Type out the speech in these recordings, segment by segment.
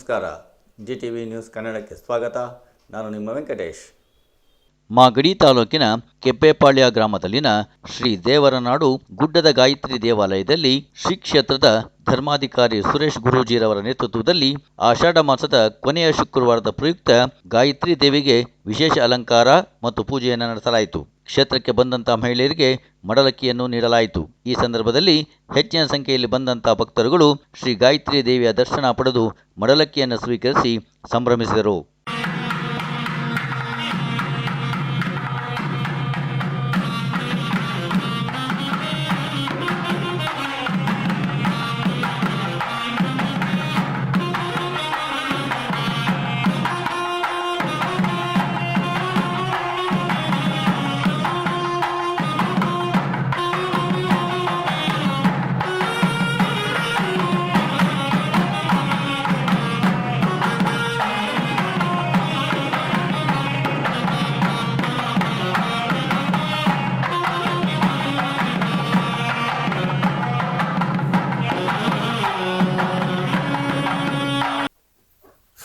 ನಮಸ್ಕಾರ. GTV news ಕನ್ನಡಕ್ಕೆ ಸ್ವಾಗತ. ನಾನು ನಿಮ್ಮ ವೆಂಕಟೇಶ್. ಮಾಗಡಿ ತಾಲೂಕಿನ ಕೆಪ್ಪೇಪಾಳ್ಯ ಗ್ರಾಮದಲ್ಲಿನ ಶ್ರೀ ದೇವರನಾಡು ಗುಡ್ಡದ ಗಾಯತ್ರಿ ದೇವಾಲಯದಲ್ಲಿ ಶ್ರೀ ಕ್ಷೇತ್ರದ ಧರ್ಮಾಧಿಕಾರಿ ಸುರೇಶ್ ಗುರೂಜಿರವರ ನೇತೃತ್ವದಲ್ಲಿ ಆಷಾಢ ಮಾಸದ ಕೊನೆಯ ಶುಕ್ರವಾರದ ಪ್ರಯುಕ್ತ ಗಾಯತ್ರಿ ದೇವಿಗೆ ವಿಶೇಷ ಅಲಂಕಾರ ಮತ್ತು ಪೂಜೆಯನ್ನು ನಡೆಸಲಾಯಿತು. ಕ್ಷೇತ್ರಕ್ಕೆ ಬಂದಂತಹ ಮಹಿಳೆಯರಿಗೆ ಮಡಲಕ್ಕಿಯನ್ನು ನೀಡಲಾಯಿತು. ಈ ಸಂದರ್ಭದಲ್ಲಿ ಹೆಚ್ಚಿನ ಸಂಖ್ಯೆಯಲ್ಲಿ ಬಂದಂತಹ ಭಕ್ತರುಗಳು ಶ್ರೀ ಗಾಯತ್ರಿ ದೇವಿಯ ದರ್ಶನ ಪಡೆದು ಮಡಲಕ್ಕಿಯನ್ನು ಸ್ವೀಕರಿಸಿ ಸಂಭ್ರಮಿಸಿದರು.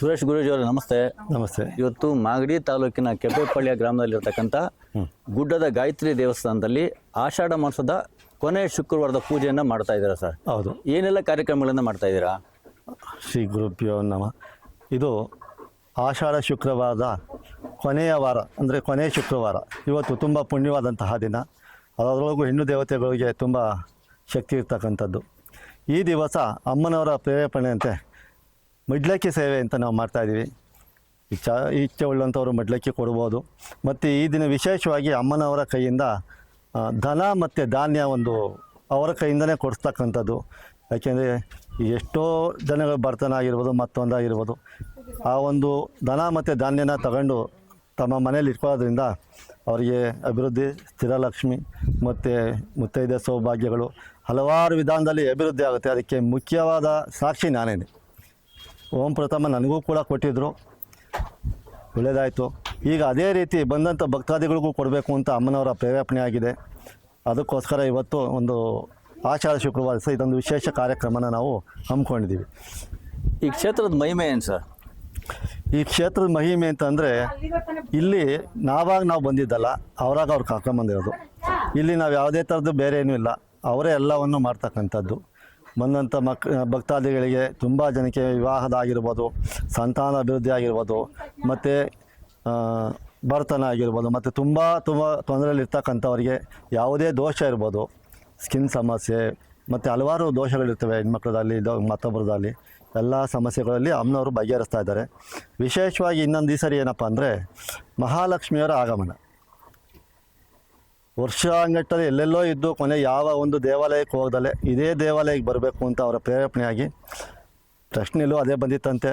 ಸುರೇಶ್ ಗುರೂಜಿ ಅವರು ನಮಸ್ತೆ. ನಮಸ್ತೆ. ಇವತ್ತು ಮಾಗಡಿ ತಾಲೂಕಿನ ಕೆಪ್ಪೇಪಾಳ್ಯ ಗ್ರಾಮದಲ್ಲಿರ್ತಕ್ಕಂಥ ಗುಡ್ಡದ ಗಾಯತ್ರಿ ದೇವಸ್ಥಾನದಲ್ಲಿ ಆಷಾಢ ಮಾಸದ ಕೊನೆಯ ಶುಕ್ರವಾರದ ಪೂಜೆಯನ್ನು ಮಾಡ್ತಾ ಇದ್ದೀರಾ ಸರ್? ಹೌದು. ಏನೆಲ್ಲ ಕಾರ್ಯಕ್ರಮಗಳನ್ನು ಮಾಡ್ತಾ ಇದ್ದೀರಾ? ಶ್ರೀ ಗುರುಭ್ಯೋ ನಮಃ. ಇದು ಆಷಾಢ ಶುಕ್ರವಾರದ ಕೊನೆಯ ವಾರ, ಅಂದರೆ ಕೊನೆಯ ಶುಕ್ರವಾರ. ಇವತ್ತು ತುಂಬ ಪುಣ್ಯವಾದಂತಹ ದಿನ. ಅದರೊಳಗೂ ಹೆಣ್ಣು ದೇವತೆಗಳಿಗೆ ತುಂಬ ಶಕ್ತಿ ಇರ್ತಕ್ಕಂಥದ್ದು. ಈ ದಿವಸ ಅಮ್ಮನವರ ಪ್ರೇರೇಪಣೆಯಂತೆ ಮಡ್ಲಕ್ಕಿ ಸೇವೆ ಅಂತ ನಾವು ಮಾಡ್ತಾಯಿದ್ದೀವಿ. ಇಚ್ಛೆ ಉಳ್ಳಂಥವ್ರು ಮಡ್ಲಕ್ಕಿ ಕೊಡ್ಬೋದು. ಮತ್ತು ಈ ದಿನ ವಿಶೇಷವಾಗಿ ಅಮ್ಮನವರ ಕೈಯಿಂದ ಧನ ಮತ್ತು ಧಾನ್ಯ ಅವರ ಕೈಯಿಂದನೇ ಕೊಡಿಸ್ತಕ್ಕಂಥದ್ದು. ಯಾಕೆಂದರೆ ಎಷ್ಟೋ ಜನಗಳು ಬಡತನ ಆಗಿರ್ಬೋದು, ಮತ್ತೊಂದಾಗಿರ್ಬೋದು, ಆ ಧನ ಮತ್ತು ಧಾನ್ಯನ ತಗೊಂಡು ತಮ್ಮ ಮನೇಲಿ ಇಟ್ಕೊಳ್ಳೋದ್ರಿಂದ ಅವರಿಗೆ ಅಭಿವೃದ್ಧಿ, ಸ್ಥಿರಲಕ್ಷ್ಮಿ ಮತ್ತು ಮುತ್ತೈದೆ ಸೌಭಾಗ್ಯಗಳು ಹಲವಾರು ವಿಧಾನದಲ್ಲಿ ಅಭಿವೃದ್ಧಿ ಆಗುತ್ತೆ. ಅದಕ್ಕೆ ಮುಖ್ಯವಾದ ಸಾಕ್ಷಿ ನಾನೇನೆ. ಓಂ ಪ್ರಥಮ ನನಗೂ ಕೂಡ ಕೊಟ್ಟಿದ್ದರು, ಒಳ್ಳೆಯದಾಯಿತು. ಈಗ ಅದೇ ರೀತಿ ಬಂದಂಥ ಭಕ್ತಾದಿಗಳಿಗೂ ಕೊಡಬೇಕು ಅಂತ ಅಮ್ಮನವರ ಪ್ರೇರೇಪಣೆ ಆಗಿದೆ. ಅದಕ್ಕೋಸ್ಕರ ಇವತ್ತು ಆಷಾಢ ಶುಕ್ರವಾರ ಇದೊಂದು ವಿಶೇಷ ಕಾರ್ಯಕ್ರಮನ ನಾವು ಹಮ್ಮಿಕೊಂಡಿದ್ದೀವಿ. ಈ ಕ್ಷೇತ್ರದ ಮಹಿಮೆ ಏನು ಸರ್? ಈ ಕ್ಷೇತ್ರದ ಮಹಿಮೆ ಅಂತಂದರೆ, ಇಲ್ಲಿ ನಾವು ಬಂದಿದ್ದಲ್ಲ, ಅವ್ರು ಕರ್ಕೊಂಬಂದಿರೋದು. ಇಲ್ಲಿ ನಾವು ಯಾವುದೇ ಥರದ್ದು ಬೇರೆ ಏನೂ ಇಲ್ಲ, ಅವರೇ ಎಲ್ಲವನ್ನು ಮಾಡ್ತಕ್ಕಂಥದ್ದು. ಬಂದಂಥ ಭಕ್ತಾದಿಗಳಿಗೆ ತುಂಬ ಜನಕ್ಕೆ ವಿವಾಹದಾಗಿರ್ಬೋದು, ಸಂತಾನ ಅಭಿವೃದ್ಧಿ ಆಗಿರ್ಬೋದು, ಮತ್ತು ಬಡತನ ಆಗಿರ್ಬೋದು, ಮತ್ತು ತುಂಬ ತೊಂದರೆಯಲ್ಲಿ ಇರ್ತಕ್ಕಂಥವ್ರಿಗೆ ಯಾವುದೇ ದೋಷ ಇರ್ಬೋದು, ಸ್ಕಿನ್ ಸಮಸ್ಯೆ ಮತ್ತು ಹಲವಾರು ದೋಷಗಳಿರ್ತವೆ ಹೆಣ್ಮಕ್ಳದಲ್ಲಿ, ಮತ್ತೊಬ್ಬರದಲ್ಲಿ, ಎಲ್ಲ ಸಮಸ್ಯೆಗಳಲ್ಲಿ ಅಮ್ಮನವರು ಬಗೆಹರಿಸ್ತಾ ಇದ್ದಾರೆ. ವಿಶೇಷವಾಗಿ ಇನ್ನೊಂದು ಈ ಸರಿ ಏನಪ್ಪ ಅಂದರೆ, ಮಹಾಲಕ್ಷ್ಮಿಯವರ ಆಗಮನ. ವರ್ಷಾಂಗಟ್ಟಲ್ಲಿ ಎಲ್ಲೆಲ್ಲೋ ಇದ್ದು ಕೊನೆ ಯಾವ ದೇವಾಲಯಕ್ಕೆ ಹೋಗದಲ್ಲೇ ಇದೇ ದೇವಾಲಯಕ್ಕೆ ಬರಬೇಕು ಅಂತ ಅವರ ಪ್ರೇರೇಪಣೆಯಾಗಿ ಪ್ರಶ್ನೆಯಲ್ಲೂ ಅದೇ ಬಂದಿತ್ತಂತೆ.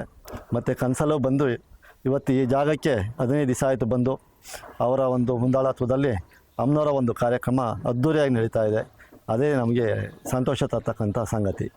ಮತ್ತು ಕನಸಲ್ಲೂ ಬಂದು ಇವತ್ತು ಈ ಜಾಗಕ್ಕೆ 15 ದಿವಸ ಆಯಿತು ಬಂದು. ಅವರ ಮುಂದಾಳತ್ವದಲ್ಲಿ ಅಮ್ಮನವರ ಕಾರ್ಯಕ್ರಮ ಅದ್ಧೂರಿಯಾಗಿ ನಡೀತಾ ಇದೆ. ಅದೇ ನಮಗೆ ಸಂತೋಷ ತರ್ತಕ್ಕಂಥ ಸಂಗತಿ.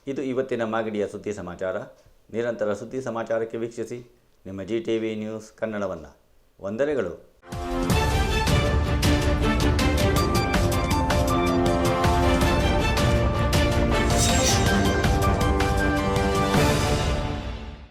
ಇದು ಇವತ್ತಿನ ಮಾಗಡಿಯ ಸುದ್ದಿ ಸಮಾಚಾರ. ನಿರಂತರ ಸುದ್ದಿ ಸಮಾಚಾರಕ್ಕೆ ವೀಕ್ಷಿಸಿ ನಿಮ್ಮ GTV ನ್ಯೂಸ್ ಕನ್ನಡವನ್ನು. ವಂದನೆಗಳು.